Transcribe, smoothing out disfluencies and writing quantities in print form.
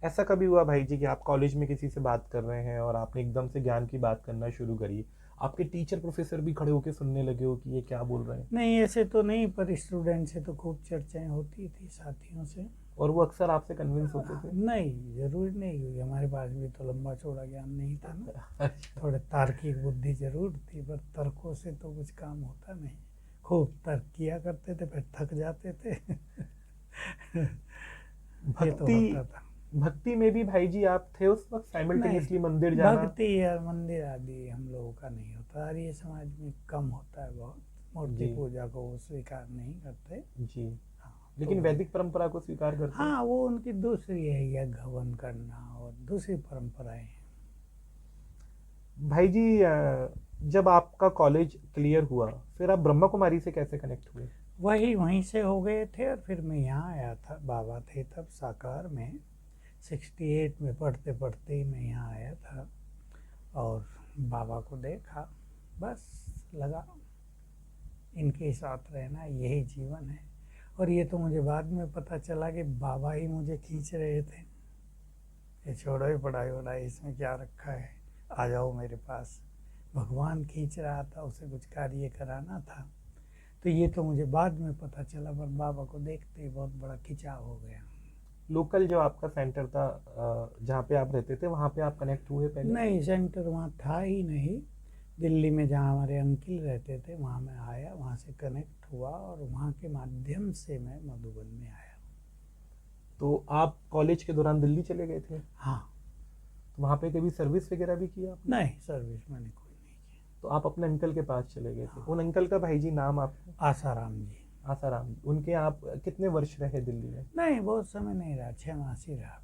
ऐसा कभी हुआ भाई जी कि आप कॉलेज में किसी से बात कर रहे हैं और आपने एकदम से ज्ञान की बात करना शुरू करी, आपके टीचर प्रोफेसर भी खड़े होकर सुनने लगे हो कि ये क्या बोल रहे हैं? नहीं, ऐसे तो नहीं, पर स्टूडेंट से तो खूब चर्चाएं होती थी, साथियों से। और वो अक्सर आपसे कन्विंस होते थे? नहीं, जरूरी नहीं, क्योंकि हमारे पास भी तो लंबा चौड़ा ज्ञान नहीं था ना। थोड़े तार्किक बुद्धि जरूर थी, पर तर्कों से तो कुछ काम होता नहीं। खूब तर्क किया करते थे, फिर थक जाते थे। ये तो भक्ति होता था। भक्ति में भी भाई जी आप थे उस वक्त, नहीं, साइमल्टेनियसली मंदिर जाना? भक्ति या मंदिर आदि हम लोगों का नहीं होता, आर्य समाज में कम होता है बहुत। मूर्ति जी पूजा को वो स्वीकार नहीं करते। जी। हाँ, तो लेकिन वैदिक परंपरा को स्वीकार करते हैं? हाँ, वो उनकी दूसरी है, यज्ञ हवन करना और दूसरी परंपराएं हैं। भाई जी जब आपका कॉलेज क्लियर हुआ, फिर आप ब्रह्मा कुमारी से कैसे कनेक्ट हुए? वही वहीं से हो गए थे, और फिर मैं यहाँ आया था, बाबा थे तब साकार में। 68 में पढ़ते पढ़ते ही मैं यहाँ आया था, और बाबा को देखा, बस लगा इनके साथ रहना यही जीवन है। और ये तो मुझे बाद में पता चला कि बाबा ही मुझे खींच रहे थे। ये छोड़ो ही पढ़ाई वढ़ाई, इसमें क्या रखा है, आ जाओ मेरे पास। भगवान खींच रहा था, उसे कुछ कार्य कराना था। तो ये तो मुझे बाद में पता चला, पर बाबा को देखते ही बहुत बड़ा खिंचाव हो गया। लोकल जो आपका सेंटर था, जहाँ पे आप रहते थे, वहाँ पे आप कनेक्ट हुए पहले? नहीं, सेंटर वहाँ था ही नहीं। दिल्ली में जहाँ हमारे अंकिल रहते थे, वहाँ मैं आया, वहाँ से कनेक्ट हुआ, और वहाँ के माध्यम से मैं मधुबन में आया। तो आप कॉलेज के दौरान दिल्ली चले गए थे? हाँ। तो वहाँ पे कभी सर्विस वगैरह भी की आपने? नहीं, सर्विस मैंने कोई नहीं की। तो आप अपने अंकल के पास चले गए थे। हाँ, उन अंकल का भाई जी नाम आपको? आसाराम जी। आसाराम। उनके आप कितने वर्ष रहे दिल्ली में? नहीं, बहुत समय नहीं रहा, 6 मास ही रहा।